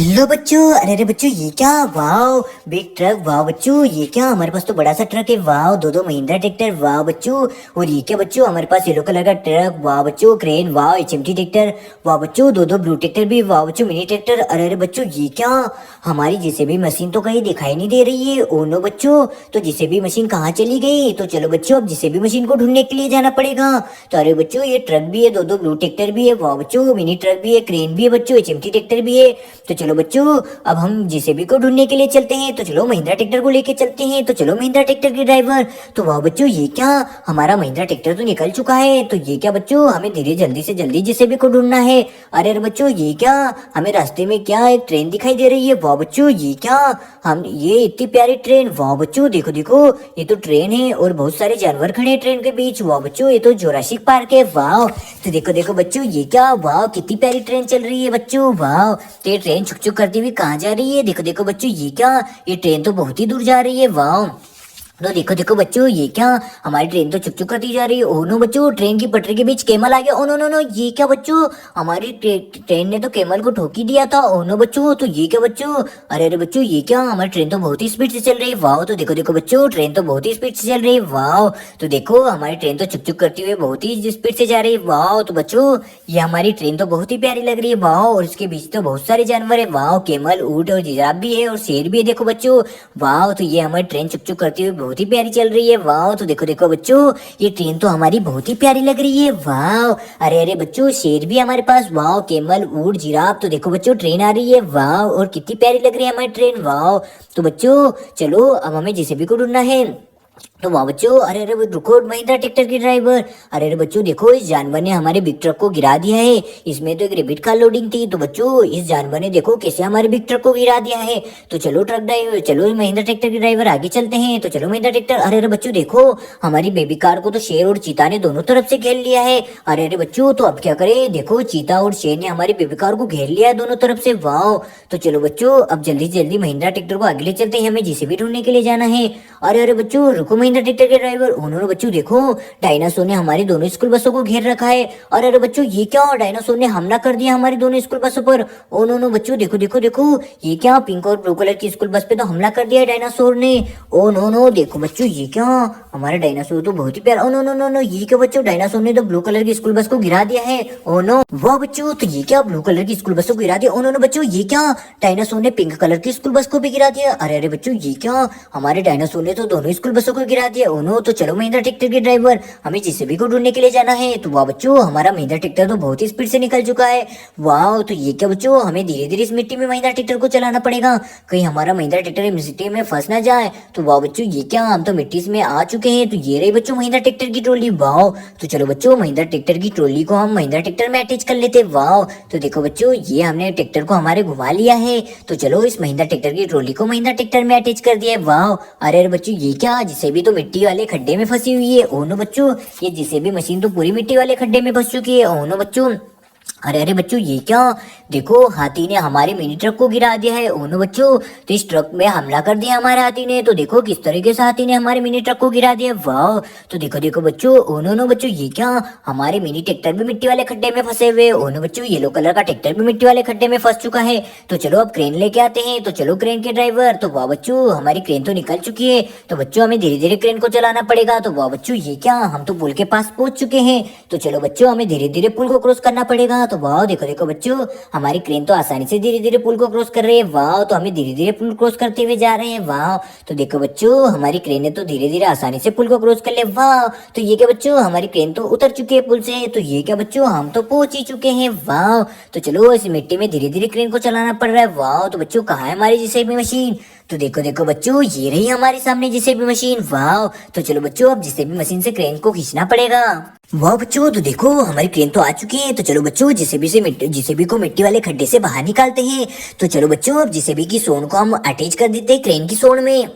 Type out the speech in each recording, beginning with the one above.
Hello बच्चों। अरे अरे बच्चों, ये क्या? Wow, big truck. वाओ बच्चों, ये क्या? हमारे पास तो बड़ा सा ट्रक है। वाओ, दो महिंद्रा ट्रैक्टर। वाओ बच्चों। और ये क्या बच्चों? हमारे पास येलो कलर का ट्रक। वाओ बच्चों, crane. Wow, HMT tractor. Wow बच्चों, दो ब्लू ट्रैक्टर भी। वाओ बच्चों, मिनी ट्रैक्टर। अरे अरे बच्चों, ये क्या? हमारी जेसीबी मशीन तो कहीं दिखाई नहीं दे रही है। ओ नो बच्चों, तो जेसीबी मशीन कहाँ चली गई? तो चलो बच्चों, अब जेसीबी मशीन को ढूंढने के लिए जाना पड़ेगा। तो अरे बच्चों, ये ट्रक भी है, दो ब्लू ट्रैक्टर भी है। वाओ बच्चों, मिनी ट्रक भी है, क्रेन भी है बच्चों, एचएमटी ट्रैक्टर भी है। तो चलो बच्चों, अब हम जेसीबी को ढूंढने के लिए चलते हैं। तो चलो महिंद्रा ट्रैक्टर को लेके चलते हैं। तो चलो महिंद्रा ट्रैक्टर के ड्राइवर। तो वाह बच्चों, ये क्या? हमारा महिंद्रा ट्रैक्टर तो निकल चुका है। तो ये क्या बच्चों? हमें धीरे जल्दी से जल्दी जेसीबी को ढूंढना है। अरे अरे बच्चों, ये क्या? हमें रास्ते में क्या एक ट्रेन दिखाई दे रही है। वाह बच्चों, ये क्या? हम ये इतनी प्यारी ट्रेन। वाह बच्चों, देखो देखो, ये तो ट्रेन है और बहुत सारे जानवर खड़े हैं ट्रेन के बीच। वाह बच्चों, ये तो जोरासिक पार्क है। वाह, तो देखो देखो बच्चों, ये क्या? वाह, कितनी प्यारी ट्रेन चल रही है बच्चों। वाह, तो ये ट्रेन छुक छुक करती हुई कहाँ जा रही है? देखो देखो बच्चों, ये क्या? ये ट्रेन तो बहुत ही दूर जा रही है। वाह, तो देखो देखो बच्चों, ये क्या? हमारी ट्रेन तो चुक चुक करती जा रही है। ओ नो बच्चों, ट्रेन की पटरी के बीच कैमल आ गया। ओ नो नो नो, ये क्या बच्चों? हमारी ट्रेन ने तो कैमल को ठोक ही दिया था। ओ नो बच्चों, तो ये क्या बच्चों? अरे अरे बच्चों, ये क्या? हमारी ट्रेन तो बहुत ही स्पीड से चल रही है। वाह, तो देखो देखो बच्चों, ट्रेन तो बहुत ही स्पीड से चल रही है। वाह, तो देखो हमारी ट्रेन तो चुक चुक करती हुई बहुत ही स्पीड से जा रही है। वाह, तो बच्चों, ये हमारी ट्रेन तो बहुत ही प्यारी लग रही है। वाह, और इसके बीच तो बहुत सारे जानवर है। वाह, कैमल, ऊंट और जिराफ भी है और शेर भी है। देखो बच्चों, वाह, तो ये हमारी ट्रेन चुक चुक करती हुई बहुत ही प्यारी चल रही है। वाह, तो देखो देखो बच्चों, ये ट्रेन तो हमारी बहुत ही प्यारी लग रही है। वाह, अरे अरे बच्चों, शेर भी हमारे पास। वाह, कैमल, ऊंट, जिराफ। तो देखो बच्चों, ट्रेन आ रही है। वाह, और कितनी प्यारी लग रही है हमारी ट्रेन। वाह, तो बच्चों चलो, अब हमें जेसीबी को ढूंढना है। तो वाह बच्चों, अरे अरे रुको महिंद्रा ट्रैक्टर के ड्राइवर। अरे अरे बच्चों, देखो इस जानवर ने हमारे बिग ट्रक को गिरा दिया है। इसमें तो एक रेबिट कार लोडिंग थी। तो बच्चों, इस जानवर ने देखो कैसे हमारे बिग ट्रक को गिरा दिया है। तो चलो ट्रक ड्राइवर, चलो महिंद्रा ट्रैक्टर के ड्राइवर आगे चलते हैं। तो चलो महिंद्रा ट्रैक्टर। अरे अरे बच्चों, देखो हमारी बेबी कार को तो शेर और चीता ने दोनों तरफ से घेर लिया है। अरे अरे बच्चों, तो अब क्या करें? देखो चीता और शेर ने हमारी बेबी कार को घेर लिया है दोनों तरफ से। वाह, तो चलो बच्चों, अब जल्दी से जल्दी महिंद्रा ट्रैक्टर को आगे ले चलते हैं। हमें जेसीबी ढूंढने के लिए जाना है। अरे अरे बच्चों, रुको महिंद्रा ट्रैक्टर के ड्राइवर। उन्होंने बच्चों देखो, डायनासोर ने हमारी दोनों स्कूल बसों को घेर रखा है। और अरे बच्चों, ये क्या? डायनासोर ने हमला कर दिया हमारी दोनों स्कूल बसों पर। ओ नो नो बच्चों, देखो देखो देखो, ये क्या? पिंक और ब्लू कलर की स्कूल बस पे तो हमला कर दिया है डायनासोर ने। ओ नो नो, देखो बच्चों, ये क्या? हमारा डायनासोर तो बहुत ही प्यारा। Oh no no no no, ये क्या बच्चों? डायनासोर ने तो ब्लू कलर की स्कूल बस को गिरा दिया है। ओ नो, वाह बच्चों, तो ये क्या? ब्लू कलर की स्कूल बस को गिरा दिया। ओ नो नो बच्चों, ये क्या? डायनासोर ने पिंक कलर की स्कूल बस को भी गिरा दिया। अरे अरे बच्चों, ये क्या? हमारे डायनासोर ने तो दोनों स्कूल बसों को गिरा दिया। ओ नो, तो चलो महिंद्रा ट्रैक्टर के ड्राइवर, हमें जेसीबी को ढूंढने के लिए जाना है। तो वाह बच्चों, हमारा महिंद्रा ट्रैक्टर तो बहुत ही स्पीड से निकल चुका है। वाह, तो ये क्या बच्चों? हमें धीरे धीरे इस मिट्टी में महिंद्रा ट्रैक्टर को चलाना पड़ेगा, कहीं हमारा महिंद्रा ट्रैक्टर इस मिट्टी में फंस ना जाए। तो वाह बच्चों, ये क्या? हम तो मिट्टी में आ चुके हैं। तो ये रही बच्चों महिंद्रा ट्रैक्टर की ट्रॉली। वाह, तो चलो बच्चों, महिंद्रा ट्रैक्टर की ट्रॉली को हम महिंद्रा ट्रैक्टर में अटैच कर लेते। वाह, तो देखो बच्चों, ये हमने ट्रैक्टर को हमारे घुमा लिया है। तो चलो, इस महिंद्रा ट्रैक्टर की ट्रॉली को महिंद्रा ट्रैक्टर में अटैच कर दिया है। वाह, अरे अरे बच्चों, ये क्या? जिसे भी तो मिट्टी वाले खड्डे में फंसी हुई है। ओ नो बच्चों, ये जेसीबी मशीन तो पूरी मिट्टी वाले खड्डे में फंस चुकी है। ओ नो बच्चों, अरे अरे बच्चों, ये क्या? देखो, हाथी ने हमारे मिनी ट्रक को गिरा दिया है। ओनो बच्चों, तो इस ट्रक में हमला कर दिया हमारे हाथी ने। तो देखो किस तरीके से हाथी ने हमारे मिनी ट्रक को गिरा दिया। वाह, तो देखो देखो बच्चों, ओनो नो बच्चों, ये क्या? हमारे मिनी ट्रैक्टर भी मिट्टी वाले खड्डे में फंसे हुए। ओनो बच्चों, येलो कलर का ट्रैक्टर भी मिट्टी वाले खड्डे में फंस चुका है। तो चलो अब क्रेन लेके आते हैं। तो चलो क्रेन के ड्राइवर। तो वाह बच्चों, हमारी क्रेन तो निकल चुकी है। तो बच्चों, हमें धीरे धीरे क्रेन को चलाना पड़ेगा। तो वाह बच्चों, ये क्या? हम तो पुल के पास पहुंच चुके हैं। तो चलो बच्चों, हमें धीरे धीरे पुल को क्रॉस करना पड़ेगा। तो वाह, देखो देखो बच्चों, हमारी क्रेन तो आसानी से धीरे धीरे पुल को क्रॉस कर रही है। वाह, तो हमें धीरे धीरे पुल क्रॉस करते हुए जा रहे हैं। वाह, तो देखो बच्चों, हमारी क्रेन ने तो धीरे धीरे आसानी से पुल को क्रॉस कर लिया। वाह, तो ये क्या बच्चों? हमारी क्रेन तो उतर चुकी है पुल से। तो ये क्या बच्चों? हम तो पहुंच ही चुके हैं। वाह, तो चलो, इस मिट्टी में धीरे धीरे क्रेन को चलाना पड़ रहा है। वाह, तो बच्चों, कहाँ है हमारी जेसीबी मशीन? तो देखो देखो बच्चों, ये रही हमारे सामने जेसीबी मशीन। वाह, तो चलो बच्चों, अब जेसीबी मशीन से क्रेन को खींचना पड़ेगा। वाह बच्चों, तो देखो हमारी क्रेन तो आ चुकी है। तो चलो बच्चों, जेसीबी को मिट्टी वाले खड्डे से बाहर निकालते हैं। तो चलो बच्चों, अब जेसीबी की सोन को हम अटैच कर देते हैं क्रेन की सोन में।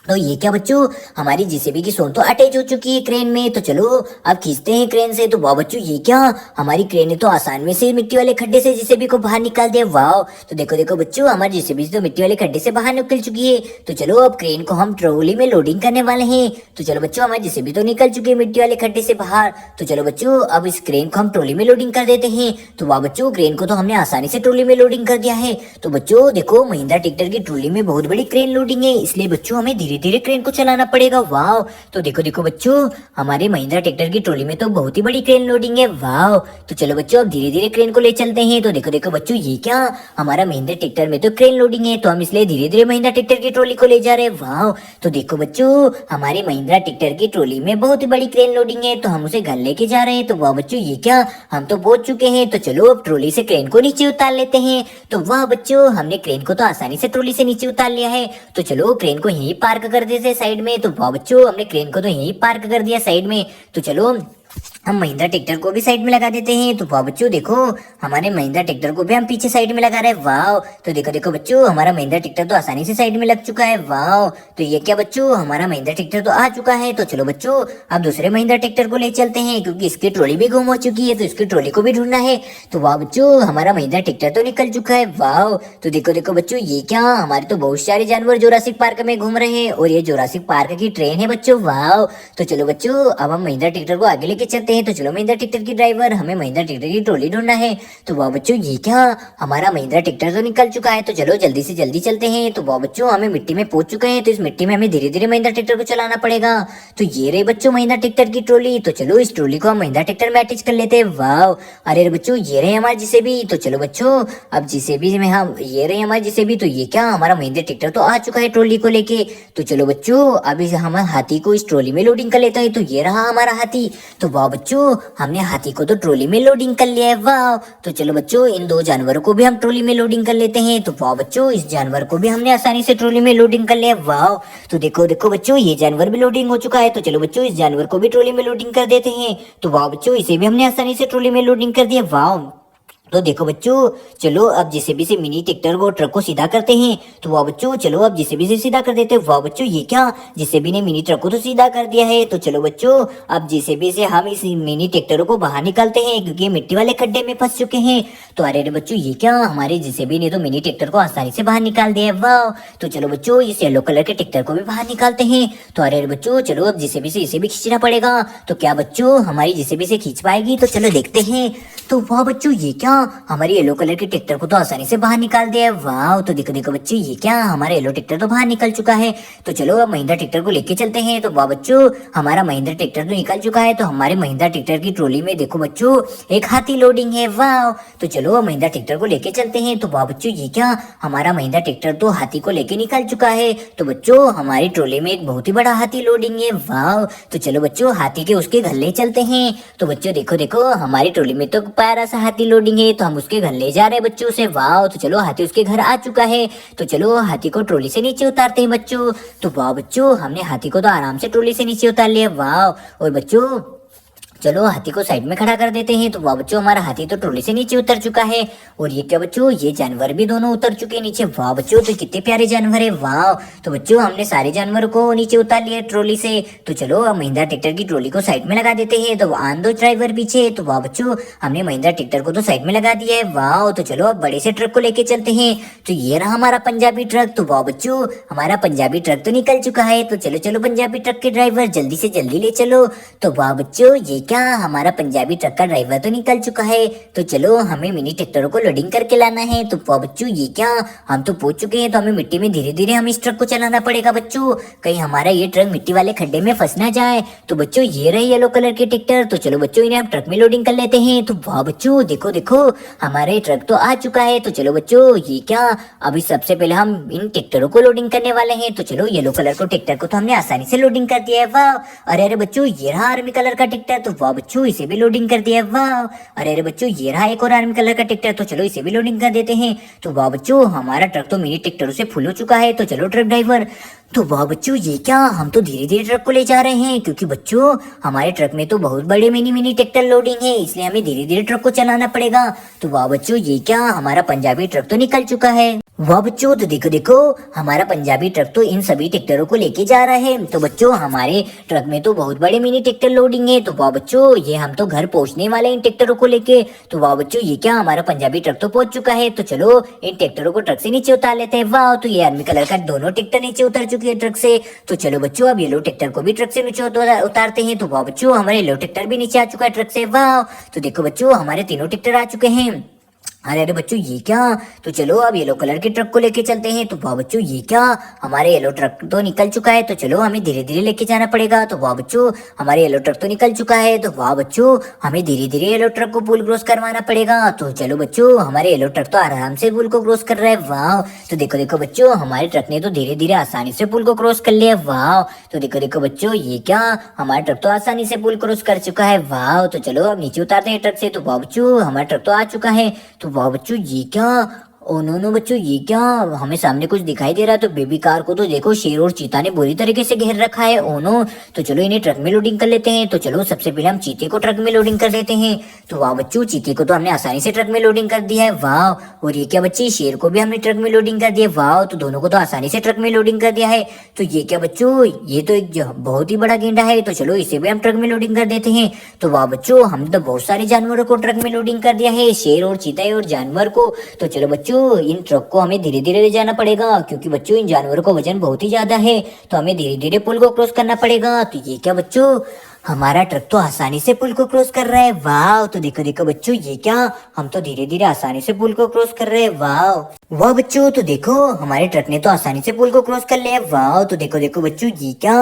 तो ये क्या बच्चों, हमारी जेसीबी की सोन तो अटैच हो चुकी है क्रेन में। तो चलो अब खींचते हैं क्रेन से। तो वाह बच्चों, ये क्या, हमारी क्रेन ने तो आसान में से मिट्टी वाले खड्डे से जेसीबी को बाहर निकाल दिया। वाह, तो देखो देखो बच्चों, हमारी जेसीबी तो मिट्टी वाले खड्डे से बाहर निकल चुकी है। तो चलो अब क्रेन को हम ट्रॉली में लोडिंग करने वाले हैं। तो चलो बच्चों, हमारी जेसीबी तो निकल चुकी है मिट्टी वाले खड्डे से बाहर। तो चलो बच्चों, अब इस क्रेन को हम ट्रॉली में लोडिंग कर देते हैं। तो वाह बच्चों, क्रेन को तो हमने आसानी से ट्रॉली में लोडिंग कर दिया है। तो बच्चों देखो, महिंद्रा ट्रैक्टर की ट्रॉली में बहुत बड़ी क्रेन लोडिंग है, इसलिए बच्चों हमें धीरे धीरे क्रेन को चलाना पड़ेगा। वाह, तो देखो देखो बच्चों, हमारे महिंद्रा ट्रैक्टर की ट्रॉली में तो बहुत ही बड़ी क्रेन लोडिंग है। वाह, तो चलो बच्चों अब धीरे धीरे क्रेन को ले चलते हैं। तो देखो देखो बच्चों, ये क्या, हमारा महिंद्रा ट्रैक्टर में तो क्रेन लोडिंग है, तो हम इसलिए धीरे धीरे महिंद्रा ट्रैक्टर की ट्रॉली को ले जा रहे हैं। वाह, तो देखो बच्चों, हमारे महिंद्रा ट्रैक्टर की ट्रॉली में बहुत ही बड़ी क्रेन लोडिंग है, तो हम उसे घर लेके जा रहे हैं। तो वाह बच्चों, ये क्या, हम तो पहुंच चुके हैं। तो चलो अब ट्रॉली से क्रेन को नीचे उतार लेते हैं। तो वाह बच्चों, हमने क्रेन को तो आसानी से ट्रॉली से नीचे उतार लिया है। तो चलो क्रेन को यहीं पार्क कर देते साइड में। तो वाह बच्चों, हमने क्रेन को तो यहीं पार्क कर दिया साइड में। तो चलो हम महिंद्रा ट्रैक्टर को भी साइड में लगा देते हैं। तो वाह बच्चों देखो, हमारे महिंद्रा ट्रैक्टर को भी हम पीछे साइड में लगा रहे हैं। वाह, तो देखो देखो बच्चों, हमारा महिंद्रा ट्रैक्टर तो आसानी से साइड में लग चुका है। वाह, तो ये क्या बच्चों, हमारा महिंद्रा ट्रैक्टर तो आ चुका है। तो चलो बच्चों, अब दूसरे महिंद्रा ट्रैक्टर को ले चलते हैं, क्योंकि इसकी ट्रॉली भी गुम हो चुकी है, तो इसकी ट्रॉली को भी ढूंढना है। तो वाह बच्चों, हमारा महिंद्रा ट्रैक्टर तो निकल चुका है। वाह, तो देखो देखो बच्चों, ये क्या, हमारे तो बहुत सारे जानवर जोरासिक पार्क में घूम रहे हैं, और ये जोरासिक पार्क की ट्रेन है बच्चों। वाह, तो चलो बच्चों, अब हम महिंद्रा ट्रैक्टर को आगे लेके चलते हैं। तो चलो महिंद्रा ट्रैक्टर की ड्राइवर, हमें महिंद्रा ट्रैक्टर की ट्रॉली ढूंढना है। तो वाह बच्चों, ये क्या, हमारा महिंद्रा ट्रैक्टर तो निकल चुका है। तो चलो जल्दी से जल्दी चलते हैं। तो वाह बच्चों, हमें मिट्टी में पहुंच चुके हैं, तो इस मिट्टी में हमें धीरे धीरे महिंद्रा ट्रैक्टर को चलाना पड़ेगा। तो ये रही बच्चों महिंद्रा ट्रैक्टर की ट्रॉली। तो चलो इस ट्रॉली को हम महिंद्रा ट्रैक्टर में अटैच कर लेते हैं। वाह, अरे बच्चों, ये रहे हमारे जेसीबी। तो चलो बच्चों, अब जेसीबी में हम, ये रहे हमारे जेसीबी। तो ये क्या, हमारा महिंद्रा ट्रैक्टर तो आ चुका है ट्रॉली को लेके। तो चलो बच्चों, अभी हम हाथी को इस ट्रॉली में लोडिंग कर लेते हैं। तो ये रहा हमारा हाथी। तो वाह बच्चों, हमने हाथी को तो ट्रॉली में लोडिंग कर लिया है। वाह, तो चलो बच्चों, इन दो जानवरों को भी हम ट्रॉली में लोडिंग कर लेते हैं। तो वाह बच्चों, इस जानवर को भी हमने आसानी से ट्रॉली में लोडिंग कर लिया है। वाह, तो देखो देखो बच्चों, ये जानवर भी लोडिंग हो चुका है। तो चलो बच्चों, इस जानवर को भी ट्रॉली में लोडिंग कर देते हैं। तो वाह बच्चों, इसे भी हमने आसानी से ट्रॉली में लोडिंग कर दिया। वाह, तो देखो बच्चों, चलो अब जेसीबी से मिनी ट्रैक्टर को ट्रक को सीधा करते हैं। तो वाह बच्चों, चलो अब जेसीबी से सीधा कर देते हैं। वाह बच्चों, ये क्या, जेसीबी ने मिनी ट्रक को तो सीधा कर दिया है। तो चलो बच्चों, अब जेसीबी से हम इस मिनी ट्रैक्टर को बाहर निकालते हैं, क्योंकि ये मिट्टी वाले खड्डे में फंस चुके हैं। तो अरे बच्चों, ये क्या, हमारे जेसीबी ने तो मिनी ट्रैक्टर को आसानी से बाहर निकाल दिया है। वाह, तो चलो बच्चों, इस येलो कलर के ट्रैक्टर को भी बाहर निकालते हैं। तो अरे बच्चों, चलो अब जेसीबी से इसे भी खींचना पड़ेगा। तो क्या बच्चों, हमारी जेसीबी से खींच पाएगी? तो चलो देखते हैं। तो वाह बच्चों, ये क्या, हमारी येलो कलर के ट्रैक्टर को तो आसानी से बाहर निकाल दिया है। वाह, तो देखो देखो बच्चों, ये क्या, हमारा येलो ट्रैक्टर तो बाहर निकल चुका है। तो चलो अब महिंद्रा ट्रैक्टर को लेके चलते हैं। तो वाह बच्चों, हमारा महिंद्रा ट्रैक्टर तो निकल चुका है। तो हमारे महिंद्रा ट्रैक्टर की ट्रॉली में देखो बच्चों, एक हाथी लोडिंग है। वाह, तो चलो अब महिंद्रा ट्रैक्टर को लेके चलते हैं। तो वाह बच्चों, ये क्या, हमारा महिंद्रा ट्रैक्टर तो हाथी को लेके निकल चुका है। तो बच्चों, हमारी ट्रॉली में एक बहुत ही बड़ा हाथी लोडिंग है। वाह, तो चलो बच्चों, हाथी के उसके घर ले चलते हैं। तो बच्चों देखो देखो, हमारी ट्रॉली में तो प्यारा सा हाथी लोडिंग है, तो हम उसके घर ले जा रहे हैं बच्चों से। वाह, तो चलो हाथी उसके घर आ चुका है। तो चलो हाथी को ट्रॉली से नीचे उतारते हैं बच्चों। तो वाह बच्चों, हमने हाथी को तो आराम से ट्रॉली से नीचे उतार लिया। वाह, और बच्चों चलो हाथी को साइड में खड़ा कर देते हैं। तो वाह बच्चों, हमारा हाथी तो ट्रॉली से नीचे उतर चुका है। और ये क्या बच्चों, ये जानवर भी दोनों उतर चुके हैं नीचे। वाह बच्चों, तो कितने प्यारे जानवर है। वाह, तो बच्चों, हमने सारे जानवरों को नीचे उतार लिया ट्रॉली से। तो चलो अब महिंद्रा ट्रैक्टर की ट्रॉली को साइड में लगा देते हैं। तो आन दो ड्राइवर पीछे। तो वाह बच्चों, हमने महिंद्रा ट्रैक्टर को तो साइड में लगा दिया है। वाह, तो चलो अब बड़े से ट्रक को लेके चलते हैं। तो ये रहा हमारा पंजाबी ट्रक। तो वाह बच्चों, हमारा पंजाबी ट्रक तो निकल चुका है। तो चलो चलो पंजाबी ट्रक के ड्राइवर, जल्दी से जल्दी ले चलो। तो वाह बच्चों, ये क्या, हमारा पंजाबी ट्रक का ड्राइवर तो निकल चुका है। तो चलो हमें मिनी ट्रैक्टरों को लोडिंग करके लाना है। तो वाह बच्चों, ये क्या, हम तो पहुंच चुके हैं। तो हमें मिट्टी में धीरे धीरे हम इस ट्रक को चलाना पड़ेगा बच्चों, कहीं हमारा ये ट्रक मिट्टी वाले खड्डे में फंस ना जाए। तो बच्चों, ये रहे येलो कलर के ट्रैक्टर। तो चलो बच्चों, इन्हें हम ट्रक में लोडिंग कर लेते हैं। तो वाह बच्चों, देखो देखो, हमारे ट्रक तो आ चुका है। तो चलो बच्चों, ये क्या, अभी सबसे पहले हम इन ट्रैक्टरों को लोडिंग करने वाले हैं। तो चलो येलो कलर को ट्रैक्टर को तो हमने आसानी से लोडिंग कर दिया है। वाह, अरे अरे बच्चों, ये रहा आर्मी कलर का ट्रैक्टर। तो वाह बच्चों, इसे भी लोडिंग कर दिया है। वाह, अरे अरे बच्चों, ये रहा एक और आर्मी कलर का ट्रैक्टर। तो चलो इसे भी लोडिंग कर देते हैं। तो वाह बच्चों, हमारा ट्रक तो मिनी ट्रैक्टरों से फुल हो चुका है। तो चलो ट्रक ड्राइवर। तो वाह बच्चों, ये क्या, हम तो धीरे धीरे ट्रक को ले जा रहे हैं, क्योंकि बच्चों हमारे ट्रक में तो बहुत बड़े मिनी मिनी ट्रैक्टर लोडिंग है, इसलिए हमें धीरे धीरे ट्रक को चलाना पड़ेगा। तो वाह बच्चों, ये क्या, हमारा पंजाबी ट्रक तो निकल चुका है। वाह बच्चों, तो देखो देखो हमारा पंजाबी ट्रक तो इन सभी ट्रैक्टरों को लेके जा रहा है। तो बच्चों हमारे ट्रक में तो बहुत बड़े मिनी ट्रैक्टर लोडिंग है। तो वाह बच्चों, ये हम तो घर पहुंचने वाले हैं इन ट्रैक्टरों को लेके। तो वाह बच्चों, ये क्या हमारा पंजाबी ट्रक तो पहुंच चुका है। तो चलो इन ट्रैक्टरों को ट्रक से नीचे उतार लेते हैं। वाह, तो ये आर्मी कलर का दोनों ट्रैक्टर नीचे उतर चुके हैं ट्रक से। तो चलो बच्चों, अब येलो ट्रैक्टर को भी ट्रक से नीचे उतारते हैं। तो वाह बच्चों, हमारे येलो ट्रैक्टर भी नीचे आ चुका है ट्रक से। वाह, तो देखो बच्चों हमारे तीनों ट्रैक्टर आ चुके हैं। अरे अरे बच्चों, ये क्या। तो चलो अब येलो कलर के ट्रक को लेके चलते हैं। तो वाह बच्चों, ये क्या, हमारे येलो ट्रक तो निकल चुका है। तो चलो हमें धीरे धीरे लेके जाना पड़ेगा। तो वाह बच्चों, हमारे येलो ट्रक तो निकल चुका है। तो वाह बच्चों, हमें धीरे धीरे येलो ट्रक को पुल क्रॉस करवाना पड़ेगा। तो चलो बच्चों, हमारे येलो ट्रक तो आराम से पुल को क्रॉस कर रहा है। वाह, तो देखो देखो बच्चों, हमारे ट्रक ने तो धीरे धीरे आसानी से पुल को क्रॉस कर लिया। वाह, तो देखो देखो बच्चों, ये क्या, हमारा ट्रक तो आसानी से पुल क्रॉस कर चुका है। वाह, तो चलो अब नीचे उतारते हैं ट्रक से। तो वाह बच्चों, हमारा ट्रक तो आ चुका है। तो वाह बच्चों, ये क्या, ओ नो नो बच्चों, ये क्या, हमें सामने कुछ दिखाई दे रहा है। तो बेबी कार को तो देखो शेर और चीता ने बुरी तरीके से घेर रखा है। ओ नो, तो चलो इन्हें ट्रक में लोडिंग कर लेते हैं। तो चलो सबसे पहले हम चीते को ट्रक में लोडिंग कर देते हैं। तो वाह बच्चों, चीते को तो हमने आसानी से ट्रक में लोडिंग कर दिया है। वाह, और ये क्या बच्चे, शेर को भी हमने ट्रक में लोडिंग कर दिया। वाह, तो दोनों को तो आसानी से ट्रक में लोडिंग कर दिया है। तो ये क्या बच्चों, ये तो एक बहुत ही बड़ा गेंडा है। तो चलो इसे भी हम ट्रक में लोडिंग कर देते हैं। तो वाह बच्चों, हमने तो बहुत सारे जानवरों को ट्रक में लोडिंग कर दिया है, शेर और चीता और जानवर को। तो चलो बच्चों, इन ट्रक को हमें धीरे धीरे ले जाना पड़ेगा, क्योंकि बच्चों इन जानवरों का वजन बहुत ही ज्यादा है। तो हमें धीरे धीरे पुल को क्रॉस करना पड़ेगा। तो ये क्या बच्चों, हमारा ट्रक तो आसानी से पुल को क्रॉस कर रहा है। वाह, तो देखो देखो बच्चों, ये क्या, हम तो धीरे धीरे आसानी से पुल को क्रॉस कर रहे हैं। वाह वाह बच्चों, तो देखो हमारे ट्रक ने तो आसानी से पुल को क्रॉस कर लिया। वाह, तो देखो देखो बच्चों, ये क्या,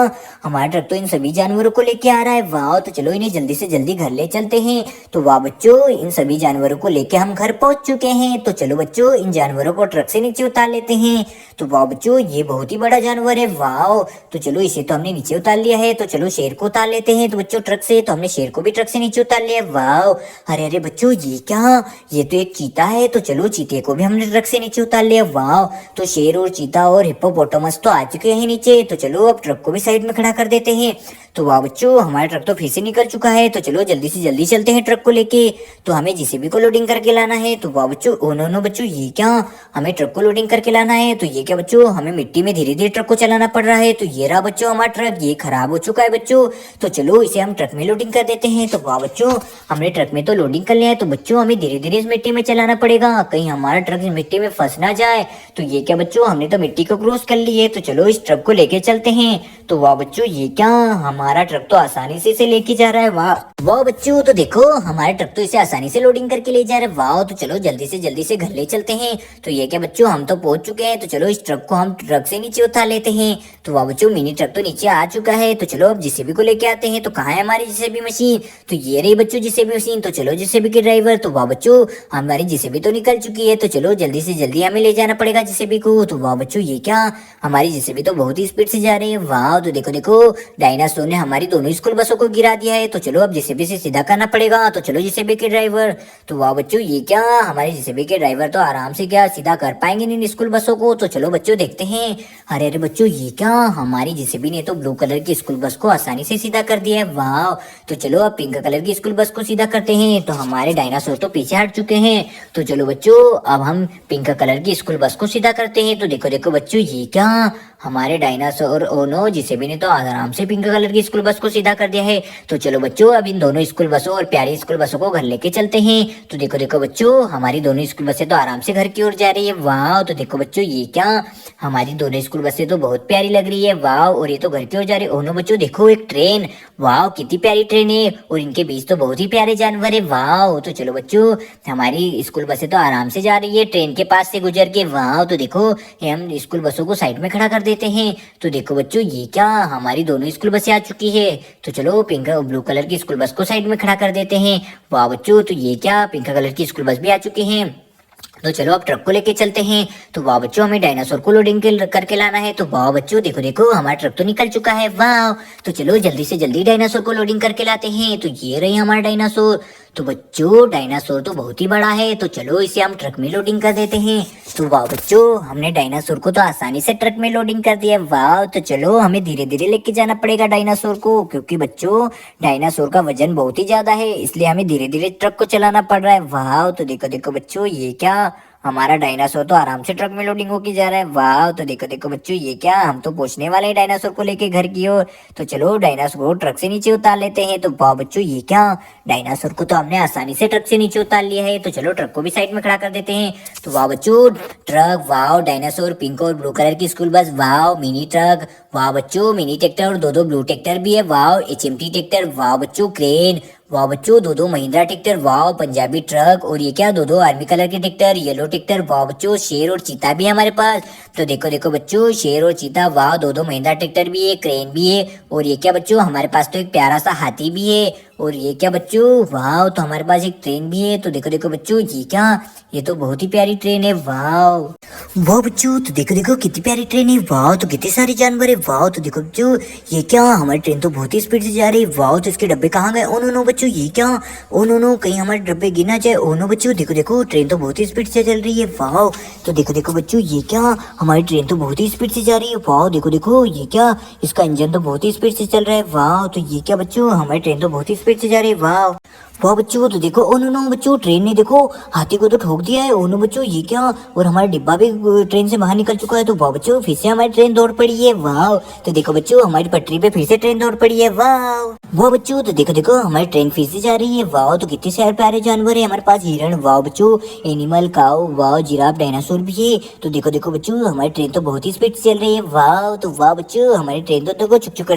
हमारा ट्रक तो इन सभी जानवरों को लेके आ रहा है। वाह, तो चलो इन्हें जल्दी से जल्दी घर ले चलते हैं। तो वाह बच्चों, इन सभी जानवरों को लेके हम घर पहुंच चुके हैं। तो चलो बच्चों, इन जानवरों को ट्रक से नीचे उतार लेते हैं। तो वाह बच्चों, ये बहुत ही बड़ा जानवर है। वाह, तो चलो इसे तो हमने नीचे उतार लिया है। तो चलो शेर को उतार लेते हैं। तो बच्चों ट्रक से, तो हमने शेर को भी ट्रक से नीचे उतार लिया। वाह, अरे अरे बच्चों, ये क्या, ये तो एक चीता है। तो चलो चीते को भी हमने ट्रक से नीचे उतार लिया। वाह, तो शेर और चीता और हिप्पोपोटामस तो आ चुके हैं नीचे। तो चलो अब ट्रक को भी साइड में खड़ा कर देते हैं। तो वाह बच्चों, हमारा ट्रक तो फिर से निकल चुका है। तो चलो जल्दी से जल्दी चलते हैं ट्रक को लेके। तो हमें जेसीबी को लोडिंग करके लाना है। तो वाह बच्चों, ओ नो नो बच्चों, ये क्या, हमें ट्रक को लोडिंग करके लाना है। तो ये क्या बच्चों, हमें मिट्टी में धीरे धीरे ट्रक को चलाना पड़ रहा है। तो ये रहा बच्चों हमारा ट्रक, ये खराब हो चुका है बच्चों। तो चलो इसे हम ट्रक में लोडिंग कर देते हैं। तो वाह बच्चों, हमने ट्रक में तो लोडिंग कर लिया है। तो बच्चों हमें धीरे धीरे इस मिट्टी में चलाना पड़ेगा, कहीं हमारा ट्रक इस मिट्टी में फंस ना जाए। तो ये क्या बच्चों, हमने तो मिट्टी को क्रॉस कर ली है। तो चलो इस ट्रक को लेके चलते हैं। तो वाह बच्चों, ये क्या, हमारा ट्रक तो आसानी से इसे लेके जा रहा है। वाह वाह बच्चों, तो देखो हमारा ट्रक तो इसे आसानी से लोडिंग करके ले जा रहा है। वाह, तो चलो जल्दी से घर ले चलते हैं। तो ये क्या बच्चों, हम तो पहुंच चुके हैं। तो चलो इस ट्रक को हम ट्रक से नीचे उतार लेते हैं। तो वाह बच्चों, मिनी ट्रक तो नीचे आ चुका है। तो चलो अब जेसीबी को लेके आते हैं। तो कहाँ है हमारी जेसीबी मशीन। तो ये रही बच्चों जेसीबी मशीन। तो चलो जेसीबी के ड्राइवर। तो वाह बच्चों, हमारी जेसीबी तो निकल चुकी है। तो चलो जल्दी से जल्दी हमें ले जाना पड़ेगा जेसीबी को। तो वाह बच्चों, ये क्या, हमारी जेसीबी तो बहुत ही स्पीड से जा रही है। वाह, तो देखो देखो, डायनासोर ने हमारी दोनों स्कूल बसों को गिरा दिया है। तो चलो अब जेसीबी से सीधा करना पड़ेगा। तो चलो जेसीबी के ड्राइवर। तो वाह बच्चों, ये क्या, हमारे जेसीबी के ड्राइवर तो आराम से क्या सीधा कर पाएंगे इन स्कूल बसों को। तो चलो बच्चों देखते हैं। अरे अरे बच्चों, ये क्या, हमारी जेसीबी ने तो ब्लू कलर की स्कूल बस को आसानी से सीधा कर दिया है। वाह, तो चलो अब पिंक कलर की स्कूल बस को सीधा करते हैं। तो हमारे डायनासोर तो पीछे हट चुके हैं। तो चलो बच्चों, अब हम पिंक कलर की स्कूल बस को सीधा करते हैं। तो देखो देखो बच्चों, ये क्या, हमारे डायनासोर ओनो जेसीबी ने तो आराम से पिंक कलर की स्कूल बस को सीधा कर दिया है। तो चलो बच्चों, अब इन दोनों स्कूल बसों और प्यारी स्कूल बसों को घर लेके चलते हैं। तो देखो देखो बच्चों, हमारी दोनों स्कूल बसें तो आराम से घर की ओर जा रही है। वाह, तो देखो बच्चों, ये क्या, हमारी दोनों स्कूल बसें तो बहुत प्यारी लग रही है। वाह, और ये तो घर की ओर जा रही है। ओनो बच्चों देखो, एक ट्रेन। वाह, कितनी प्यारी ट्रेन है, और इनके बीच तो बहुत ही प्यारे जानवर है। वाह, तो चलो बच्चों, हमारी स्कूल बसें तो आराम से जा रही है ट्रेन के पास से गुजर के। वाह, तो देखो हम स्कूल बसों को साइड में खड़ा कर देते हैं। तो देखो बच्चों, ये क्या, हमारी दोनों स्कूल बसें आ चुकी है। तो चलो पिंक और ब्लू कलर की स्कूल बस को साइड में खड़ा कर देते हैं। वाह बच्चों, तो ये क्या, पिंक कलर की स्कूल बस भी आ चुकी है। तो चलो अब ट्रक को लेके चलते हैं। तो वाह बच्चों, हमें डायनासोर को लोडिंग करके लाना है। तो वाह बच्चों, देखो देखो, हमारा ट्रक तो निकल चुका है। वाह, तो चलो जल्दी से जल्दी डायनासोर को लोडिंग करके लाते हैं। तो ये रही हमारा डायनासोर। तो बच्चों, डायनासोर तो बहुत ही बड़ा है। तो चलो इसे हम ट्रक में लोडिंग कर देते हैं। तो वाह बच्चों, हमने डायनासोर को तो आसानी से ट्रक में लोडिंग कर दिया। वाह, तो चलो हमें धीरे धीरे लेके जाना पड़ेगा डायनासोर को, क्योंकि बच्चों डायनासोर का वजन बहुत ही ज्यादा है, इसलिए हमें धीरे धीरे ट्रक को चलाना पड़ रहा है। वाह, तो देखो देखो बच्चों, ये क्या, हमारा डायनासोर तो आराम से ट्रक में लोडिंग होके जा रहा है। वाह, तो देखो देखो बच्चों, ये क्या, हम तो पहुंचने वाले हैं डायनासोर को लेके घर की ओर। तो चलो डायनासोर को ट्रक से नीचे उतार लेते हैं। तो वाह बच्चों, ये क्या, डायनासोर को तो हमने आसानी से ट्रक से नीचे उतार लिया है। तो चलो ट्रक को भी साइड में खड़ा कर देते हैं। तो वाह बच्चों, ट्रक, वाह डायनासोर, पिंक और ब्लू कलर की स्कूल बस, वाह मिनी ट्रक, वाह बच्चों मिनी ट्रैक्टर और दो ब्लू ट्रैक्टर भी है, वाह एचएमटी ट्रैक्टर, वाह बच्चों क्रेन, वाह बच्चों दो महिंद्रा ट्रैक्टर, वाह पंजाबी ट्रक, और ये क्या, दो आर्मी कलर के ट्रैक्टर, येलो ट्रैक्टर, वाह बच्चों शेर और चीता भी है हमारे पास। तो देखो देखो बच्चों, शेर और चीता, वाह दो महिंद्रा ट्रैक्टर भी है, क्रेन भी है, और ये क्या बच्चों, हमारे पास तो एक प्यारा सा हाथी भी है, और ये क्या बच्चों, वाह तो हमारे पास एक ट्रेन भी है। तो देखो देखो बच्चों, ये क्या, ये तो बहुत ही प्यारी ट्रेन है। वाह वाह बच्चों, तो देखो देखो कितनी प्यारी ट्रेन है। वाह, तो कितने सारे जानवर है। वाह, तो देखो बच्चों, ये क्या, हमारी ट्रेन तो बहुत ही स्पीड से जा रही है। वाह, तो इसके डब्बे कहाँ गए। ओ नो नो बच्चों, ये क्या, ओ नो नो, कहीं हमारे डब्बे गिर ना जाए। ओ नो बच्चों, देखो देखो ट्रेन तो बहुत ही स्पीड से चल रही है। वाह, तो देखो देखो बच्चों, ये क्या, हमारी ट्रेन तो बहुत ही स्पीड से जा रही है। वाह, देखो देखो, ये क्या, इसका इंजन तो बहुत ही स्पीड से चल रहा है। वाह, तो ये क्या बच्चों, हमारी ट्रेन तो बहुत ही स्पीड से जा रही है। वाह वाह बच्चों, तो देखो, ओ नो नो बच्चों, ट्रेन ने देखो हाथी को तो ठोक दिया है। ओ नो बच्चों, ये क्या, और हमारा डिब्बा भी ट्रेन से बाहर निकल चुका है। तो वाह बच्चों, फिर से हमारी ट्रेन दौड़ पड़ी है। वाह, तो देखो बच्चों, हमारी पटरी पे फिर से ट्रेन दौड़ पड़ी है। वाह वाह बच्चों, तो देखो देखो, हमारी ट्रेन फिर से जा रही है। वाह, तो कितने सारे प्यारे जानवर है हमारे पास, हिरण, वाह बच्चों, एनिमल, काऊ, वाह जिराफ, डायनासोर भी है। तो देखो देखो बच्चों, हमारी ट्रेन तो बहुत ही स्पीड से चल रही है। वाह, तो वाह बच्चों, हमारी ट्रेन तो देखो छुक छुक